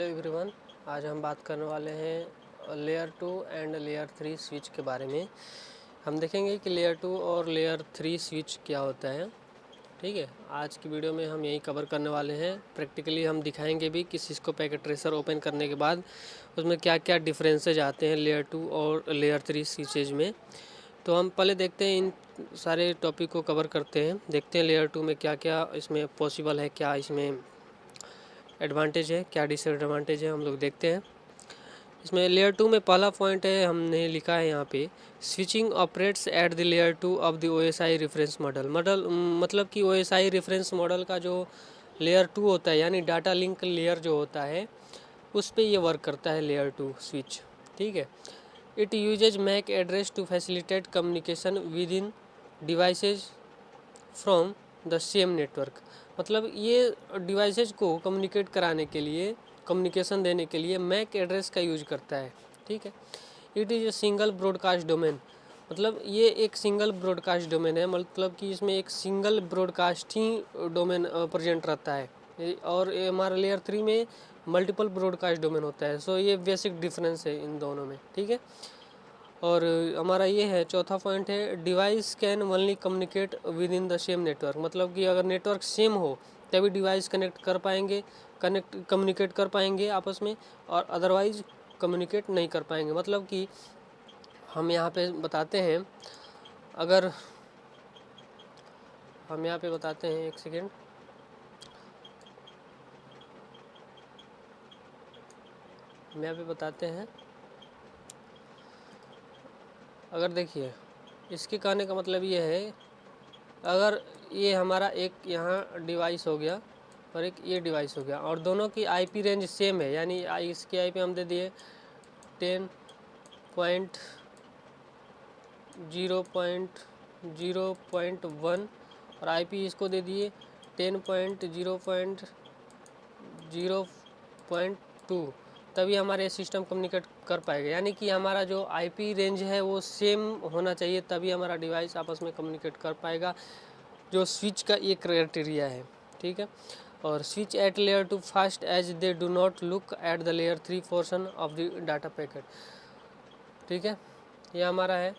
Everyone, आज हम बात करने वाले हैं लेयर 2 एंड लेयर 3 स्विच के बारे में। हम देखेंगे कि लेयर 2 और लेयर 3 स्विच क्या होता है। ठीक है, आज की वीडियो में हम यही कवर करने वाले हैं। प्रैक्टिकली हम दिखाएंगे भी कि सिस्को पैकेट ट्रेसर ओपन करने के बाद उसमें क्या क्या डिफरेंसेज आते हैं लेयर 2 और लेयर 3 स्विचेज में। तो हम पहले देखते हैं, इन सारे टॉपिक को कवर करते हैं, देखते हैं लेयर 2 में क्या क्या इसमें पॉसिबल है, क्या इसमें एडवांटेज है, क्या डिसएडवांटेज है, हम लोग देखते हैं। इसमें लेयर 2 में पहला पॉइंट है, हमने लिखा है यहाँ पे, switching operates at the layer 2 of the OSI reference model. मतलब कि OSI रेफरेंस मॉडल का जो लेयर 2 होता है, यानी डाटा लिंक लेयर जो होता है, उस पर ये वर्क करता है लेयर 2 स्विच। ठीक है, it uses MAC address to facilitate communication within devices from the same network. मतलब ये डिवाइसेज को कम्युनिकेट कराने के लिए, कम्युनिकेशन देने के लिए मैक एड्रेस का यूज करता है। ठीक है, it is a single broadcast domain. मतलब ये एक सिंगल ब्रॉडकास्ट डोमेन है, मतलब कि इसमें एक सिंगल ब्रॉडकास्ट ही डोमेन प्रेजेंट रहता है। और हमारा लेयर 3 में मल्टीपल ब्रॉडकास्ट डोमेन होता है। सो ये बेसिक डिफरेंस है इन दोनों में। ठीक है, और हमारा ये है चौथा पॉइंट है, device can only communicate with in the same network. मतलब कि अगर नेटवर्क सेम हो तभी डिवाइस कनेक्ट कर पाएंगे, कम्युनिकेट कर पाएंगे आपस में, और अदरवाइज कम्युनिकेट नहीं कर पाएंगे। मतलब कि हम यहाँ पे बताते हैं, अगर हम यहाँ पे बताते हैं, एक सेकेंड, हम यहाँ पे बताते हैं, अगर देखिए, इसके कहने का मतलब ये है, अगर ये हमारा एक यहाँ डिवाइस हो गया और एक ये डिवाइस हो गया, और दोनों की आईपी रेंज सेम है, यानी इसकी आईपी हम दे दिए 10.0.0.1 और आईपी इसको दे दिए 10.0.0.2, तभी हमारे सिस्टम कम्युनिकेट कर पाएगा। यानी कि हमारा जो आईपी रेंज है वो सेम होना चाहिए, तभी हमारा डिवाइस आपस में कम्युनिकेट कर पाएगा, जो स्विच का ये क्राइटेरिया है। ठीक है, और switch at layer 2 fast as they do not look at the layer 3 portion of the data packet. ठीक है, ये हमारा है।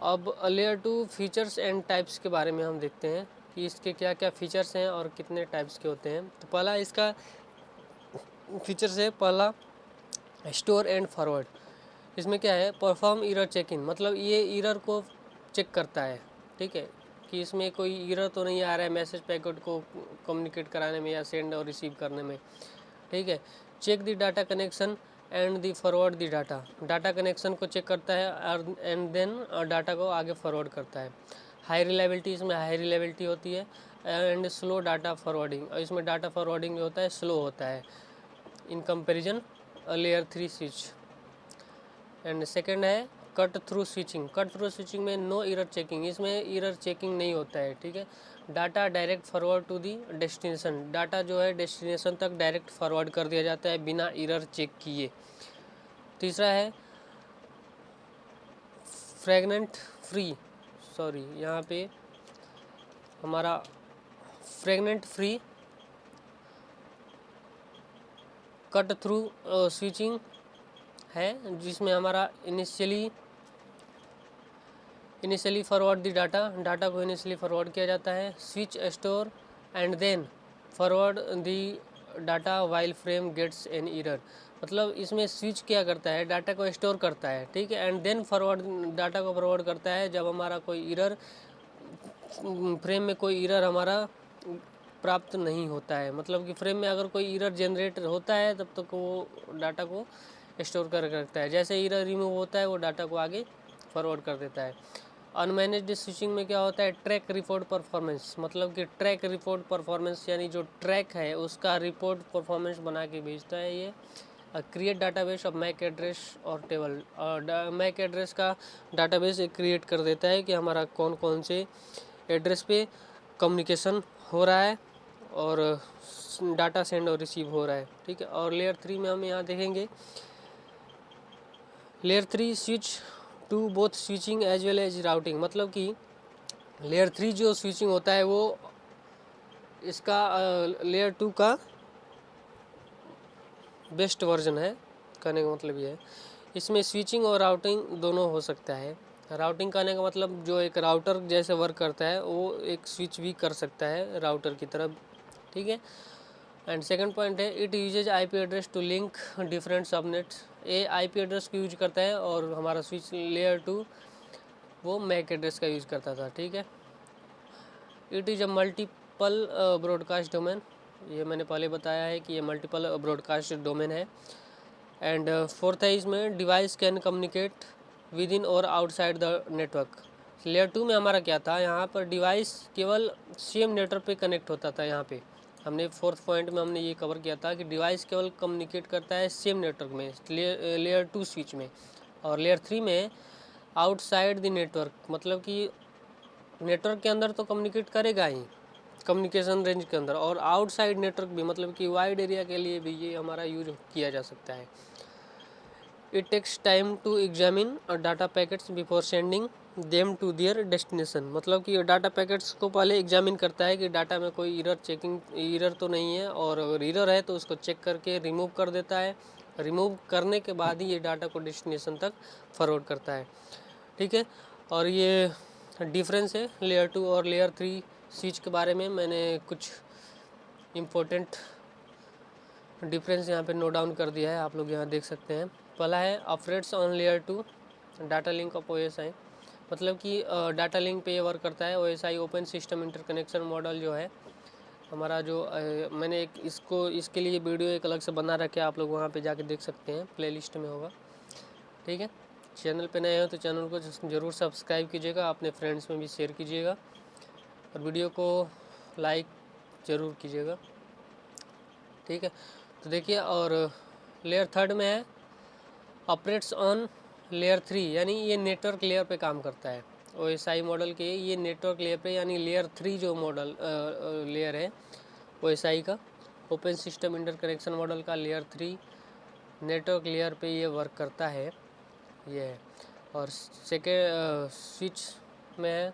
अब लेयर 2 फीचर्स एंड टाइप्स के बारे में हम देखते हैं कि इसके क्या क्या फीचर्स हैं और कितने टाइप्स के होते हैं। तो पहला इसका फीचर्स है, पहला स्टोर एंड फॉरवर्ड। इसमें क्या है, परफॉर्म एरर चेकिंग। मतलब ये एरर को चेक करता है। ठीक है, कि इसमें कोई एरर तो नहीं आ रहा है मैसेज पैकेट को कम्युनिकेट कराने में या सेंड और रिसीव करने में। ठीक है, check the data connection and the forward the data. Data connection को चेक करता है और एंड देन डाटा को आगे फॉरवर्ड करता है। हाई रिलायबिलिटी, इसमें हाई रिलायबिलिटी होती है। एंड स्लो डाटा फॉरवर्डिंग, और इसमें डाटा फॉरवर्डिंग जो होता है स्लो होता है in comparison layer 3 switch. And second है cut through switching. Cut through switching में नो एरर चेकिंग, इसमें एरर चेकिंग नहीं होता है। ठीक है, data direct forward to the destination. Data जो है डेस्टिनेशन तक डायरेक्ट फॉरवर्ड कर दिया जाता है बिना एरर चेक किए। तीसरा है फ्रेगनेंट फ्री, सॉरी यहाँ पे हमारा fragment free cut through switching है, जिसमें हमारा initially forward the data, data को इनिशियली फॉरवर्ड किया जाता है। Switch store and then forward the data while frame gets an error. मतलब इसमें स्विच क्या करता है, डाटा को स्टोर करता है। ठीक है, एंड देन फॉरवर्ड, डाटा को फॉरवर्ड करता है जब हमारा कोई एरर, फ्रेम में कोई एरर हमारा प्राप्त नहीं होता है। मतलब कि फ्रेम में अगर कोई एरर जनरेट होता है तब तक वो डाटा को स्टोर कर रखता है। जैसे एरर रिमूव होता है वो डाटा को आगे फॉरवर्ड कर देता है। अनमैनेज्ड स्विचिंग में क्या होता है, ट्रैक रिपोर्ट परफॉर्मेंस। मतलब कि ट्रैक रिपोर्ट परफॉर्मेंस, यानी जो ट्रैक है उसका रिपोर्ट परफॉर्मेंस बना के भेजता है ये। Create database of MAC address और टेबल, और मैक एड्रेस का डाटाबेस क्रिएट कर देता है कि हमारा कौन कौन से एड्रेस पे कम्युनिकेशन हो रहा है और डाटा सेंड और रिसीव हो रहा है। ठीक है, और लेयर 3 में हम यहाँ देखेंगे, layer 3 switch to both switching as well as routing. मतलब कि लेयर 3 जो स्विचिंग होता है वो इसका लेयर 2 का बेस्ट वर्जन है। कहने का मतलब ये है इसमें स्विचिंग और राउटिंग दोनों हो सकता है। राउटिंग कहने का मतलब जो एक राउटर जैसे वर्क करता है वो एक स्विच भी कर सकता है राउटर की तरफ, ठीक है। एंड सेकंड पॉइंट है it uses IP address to link different subnets. ये आईपी एड्रेस को यूज करता है और हमारा स्विच लेयर 2 वो मैक एड्रेस का यूज करता था, ठीक है। It is a multiple broadcast domain, ये मैंने पहले बताया है कि ये मल्टीपल ब्रॉडकास्ट डोमेन है। एंड फोर्थ है इसमें device can communicate with in और आउटसाइड द नेटवर्क। लेयर 2 में हमारा क्या था, यहाँ पर डिवाइस केवल सेम नेटवर्क पे कनेक्ट होता था। यहाँ पे हमने फोर्थ पॉइंट में हमने ये कवर किया था कि डिवाइस केवल कम्युनिकेट करता है सेम नेटवर्क में लेयर 2 स्विच में। और लेयर 3 में आउटसाइड द नेटवर्क, मतलब कि नेटवर्क के अंदर तो कम्युनिकेट करेगा ही कम्युनिकेशन रेंज के अंदर, और आउटसाइड नेटवर्क भी, मतलब कि वाइड एरिया के लिए भी ये हमारा यूज किया जा सकता है। It takes time to examine data packets before sending them to their destination, मतलब कि डाटा पैकेट्स को पहले एग्जामिन करता है कि डाटा में कोई एरर तो नहीं है, और अगर एरर है तो उसको चेक करके रिमूव कर देता है। रिमूव करने के बाद ही ये डाटा को डेस्टिनेशन तक फॉरवर्ड करता है, ठीक है। और ये डिफरेंस है लेयर 2 और लेयर 3 स्विच के बारे में। मैंने कुछ इम्पोर्टेंट डिफरेंस यहाँ पे नोट डाउन कर दिया है, आप लोग यहाँ देख सकते हैं। पहला है operates on layer 2 data link of OSI, मतलब कि डाटा लिंक पे ये वर्क करता है। OSI open system interconnection model जो है हमारा, जो मैंने एक इसके लिए वीडियो एक अलग से बना रखा है, आप लोग वहाँ पे जाके देख सकते हैं, प्लेलिस्ट में होगा, ठीक है। चैनल पे नए हो तो चैनल को ज़रूर सब्सक्राइब कीजिएगा, अपने फ्रेंड्स में भी शेयर कीजिएगा और वीडियो को लाइक ज़रूर कीजिएगा, ठीक है। तो देखिए, और लेयर 3 में है ऑपरेट्स ऑन लेयर 3, यानी ये नेटवर्क लेयर पे काम करता है। OSI मॉडल के ये नेटवर्क लेयर पे, यानी लेयर 3 जो मॉडल लेयर है OSI का, ओपन सिस्टम इंटरकनेक्शन मॉडल का लेयर 3 नेटवर्क लेयर पे ये वर्क करता है, ये है। और सेकेंड स्विच में है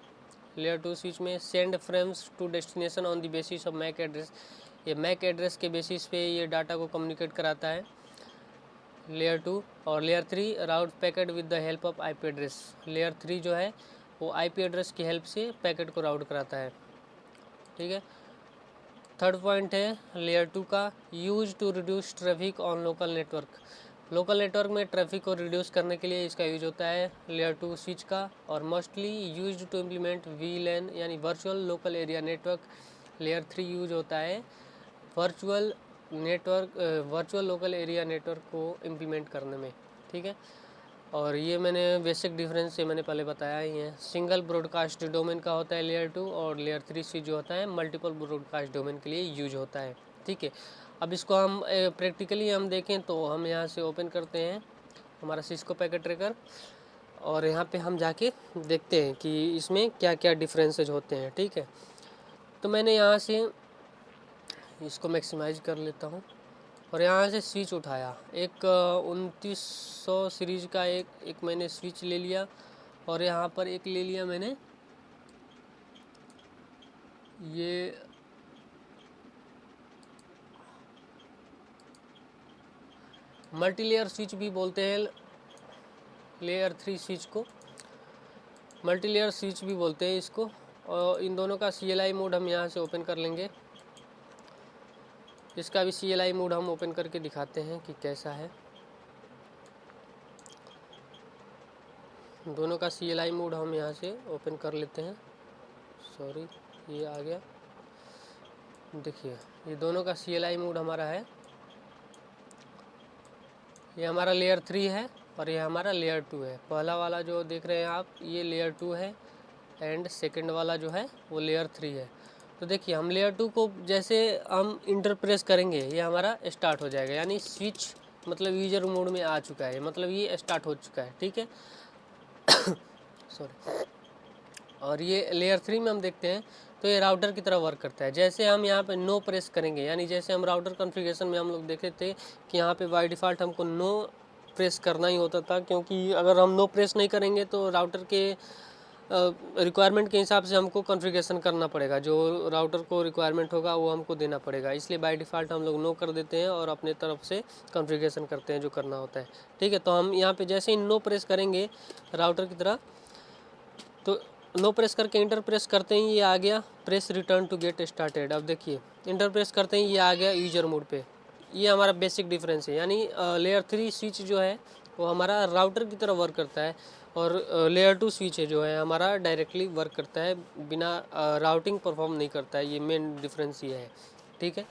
लेयर 2 स्विच में send frames to destination on the basis of MAC address, ये मैक एड्रेस के बेसिस पे ये डाटा को कम्युनिकेट कराता है लेयर 2। और layer 3 route packet with the help of IP address, layer 3 जो है वो आईपी एड्रेस की हेल्प से पैकेट को राउट कराता है, ठीक है। थर्ड पॉइंट है लेयर 2 का use to reduce traffic on local network, local network में ट्रैफिक को रिड्यूस करने के लिए इसका यूज होता है लेयर 2 स्विच का। और mostly use to implement VLAN यानी virtual local area network. Layer 3 use होता है वर्चुअल लोकल एरिया नेटवर्क को इम्प्लीमेंट करने में, ठीक है। और ये मैंने बेसिक डिफरेंस से मैंने पहले बताया ही है। सिंगल ब्रॉडकास्ट डोमेन का होता है लेयर 2, और लेयर 3 स्विच जो होता है मल्टीपल ब्रॉडकास्ट डोमेन के लिए यूज होता है, ठीक है। अब इसको हम प्रैक्टिकली हम देखें तो हम यहाँ से ओपन करते हैं हमारा सिस्को पैकेट ट्रैकर, और यहाँ पे हम जाके देखते हैं कि इसमें क्या क्या डिफरेंसेज होते हैं, ठीक है। तो मैंने यहाँ से इसको मैक्सिमाइज कर लेता हूँ और यहाँ से स्विच उठाया, एक 2900 सीरीज का एक मैंने स्विच ले लिया, और यहाँ पर एक ले लिया मैंने ये मल्टी लेयर स्विच भी बोलते हैं, लेयर 3 स्विच को मल्टी लेयर स्विच भी बोलते हैं इसको। और इन दोनों का CLI मोड हम यहाँ से ओपन कर लेंगे, इसका भी CLI मोड हम ओपन करके दिखाते हैं कि कैसा है। दोनों का CLI मोड हम यहाँ से ओपन कर लेते हैं, सॉरी ये आ गया, देखिए ये दोनों का CLI मोड हमारा है, ये हमारा लेयर 3 है और ये हमारा लेयर 2 है। पहला वाला जो देख रहे हैं आप ये लेयर 2 है, एंड सेकंड वाला जो है वो लेयर 3 है। तो देखिए हम लेयर 2 को जैसे हम इंटर प्रेस करेंगे ये हमारा स्टार्ट हो जाएगा, यानी स्विच मतलब यूजर मोड में आ चुका है, मतलब ये स्टार्ट हो चुका है, ठीक है। सॉरी। और ये लेयर 3 में हम देखते हैं तो ये राउटर की तरह वर्क करता है। जैसे हम यहाँ पे नो प्रेस करेंगे, यानी जैसे हम राउटर कॉन्फ़िगरेशन में हम लोग देखे थे कि यहाँ पे बाय डिफ़ॉल्ट हमको नो प्रेस करना ही होता था, क्योंकि अगर हम नो प्रेस नहीं करेंगे तो राउटर के रिक्वायरमेंट के हिसाब से हमको कॉन्फ़िगरेशन करना पड़ेगा, जो राउटर को रिक्वायरमेंट होगा वो हमको देना पड़ेगा। इसलिए बाय डिफ़ॉल्ट हम लोग नो कर देते हैं और अपने तरफ से कॉन्फ़िगरेशन करते हैं जो करना होता है। ठीक है, तो हम यहाँ पे जैसे ही नो प्रेस करेंगे राउटर की तरह, तो नो प्रेस करके इंटर प्रेस करते ही ये आ गया press return to get started. अब देखिए इंटर प्रेस करते ही ये आ गया यूजर मोड पे। ये हमारा बेसिक डिफरेंस है, यानी लेयर 3 स्विच जो है वो हमारा राउटर की तरह वर्क करता है और लेयर 2 स्विच है जो है हमारा डायरेक्टली वर्क करता है, बिना राउटिंग परफॉर्म नहीं करता है। ये मेन डिफरेंस ये है। ठीक है,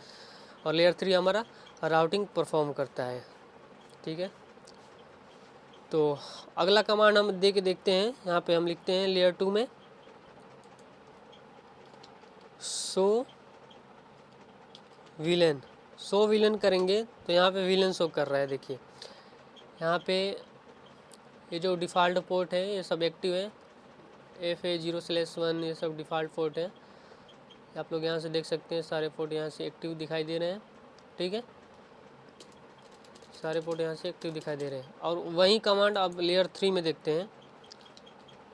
और लेयर 3 हमारा राउटिंग परफॉर्म करता है। ठीक है, तो अगला कमांड हम दे के देखते हैं। यहाँ पे हम लिखते हैं लेयर 2 में शो विलेन। शो विलेन करेंगे तो यहाँ पे विलेन शो कर रहा है। देखिए यहाँ पे ये जो डिफ़ॉल्ट पोर्ट है ये सब एक्टिव है, FA0/1 ये सब डिफ़ॉल्ट पोर्ट है। आप लोग यहाँ से देख सकते हैं सारे पोर्ट यहाँ से एक्टिव दिखाई दे रहे हैं। ठीक है, सारे पोर्ट यहाँ से एक्टिव दिखाई दे रहे हैं। और वही कमांड अब लेयर 3 में देखते हैं,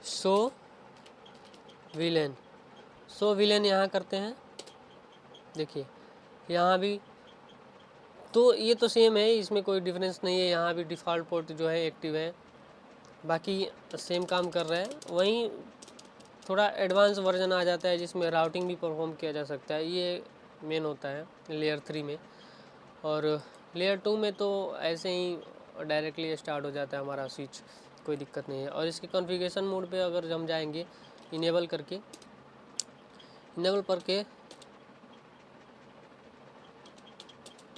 शो विलेन। शो विलेन यहाँ करते हैं। देखिए यहाँ भी तो ये तो सेम है, इसमें कोई डिफरेंस नहीं है। यहाँ भी डिफ़ॉल्ट पोर्ट जो है एक्टिव है, बाकी सेम काम कर रहा है। वहीं थोड़ा एडवांस वर्जन आ जाता है जिसमें राउटिंग भी परफॉर्म किया जा सकता है, ये मेन होता है लेयर 3 में। और लेयर 2 में तो ऐसे ही डायरेक्टली स्टार्ट हो जाता है हमारा स्विच, कोई दिक्कत नहीं है। और इसके कॉन्फ़िगरेशन मोड पे अगर हम जाएंगे इनेबल करके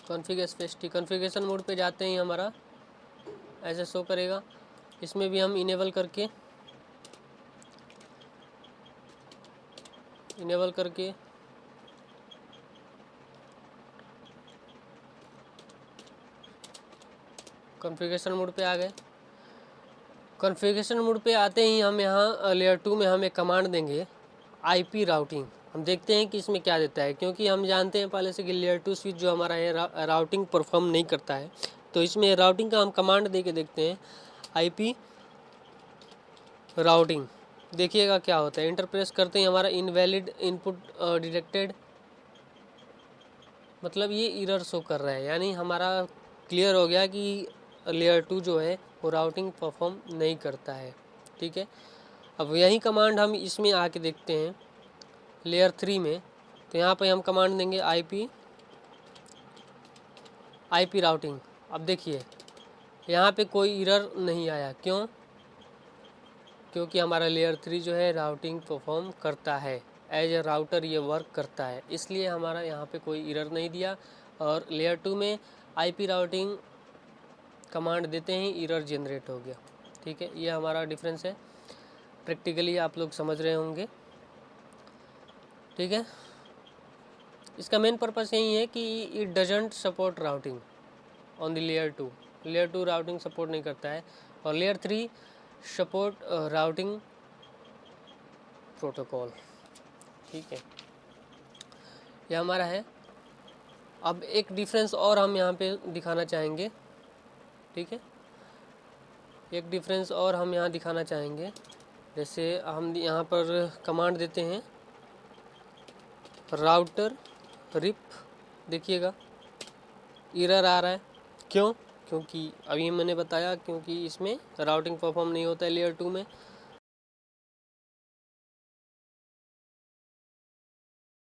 कॉन्फ़िगरेशन मोड पे जाते ही हमारा ऐसे शो करेगा। इसमें भी हम इनेबल करके कॉन्फ़िगरेशन मोड पे आ गए। कॉन्फ़िगरेशन मोड पे आते ही हम यहाँ लेयर 2 में हम एक कमांड देंगे IP राउटिंग। हम देखते हैं कि इसमें क्या देता है, क्योंकि हम जानते हैं पहले से कि लेयर 2 स्विच जो हमारा है राउटिंग परफॉर्म नहीं करता है। तो इसमें राउटिंग का हम कमांड दे के देखते हैं IP राउटिंग। देखिएगा क्या होता है। इंटर प्रेस करते ही हमारा इनवैलिड इनपुट डिटेक्टेड, मतलब ये एरर शो कर रहा है, यानी हमारा क्लियर हो गया कि लेयर 2 जो है वो राउटिंग परफॉर्म नहीं करता है। ठीक है, अब यही कमांड हम इसमें आके देखते हैं लेयर 3 में। तो यहाँ पे हम कमांड देंगे IP राउटिंग। अब देखिए यहाँ पे कोई एरर नहीं आया, क्यों? क्योंकि हमारा लेयर 3 जो है राउटिंग परफॉर्म करता है, एज ए राउटर ये वर्क करता है, इसलिए हमारा यहाँ पे कोई एरर नहीं दिया। और लेयर 2 में IP राउटिंग कमांड देते ही एरर जनरेट हो गया। ठीक है, ये हमारा डिफरेंस है, प्रैक्टिकली आप लोग समझ रहे होंगे। ठीक है, इसका मेन पर्पस यही है कि it doesn't support routing on the layer 2। Layer 2 routing support नहीं करता है, और लेयर 3 सपोर्ट राउटिंग प्रोटोकॉल। ठीक है, यह हमारा है। अब एक डिफरेंस और हम यहाँ पे दिखाना चाहेंगे। ठीक है, एक डिफरेंस और हम यहाँ दिखाना चाहेंगे। जैसे हम यहाँ पर कमांड देते हैं राउटर रिप। देखिएगा एरर आ रहा है, क्यों? क्योंकि अभी मैंने बताया, क्योंकि इसमें राउटिंग परफॉर्म नहीं होता है लेयर 2 में।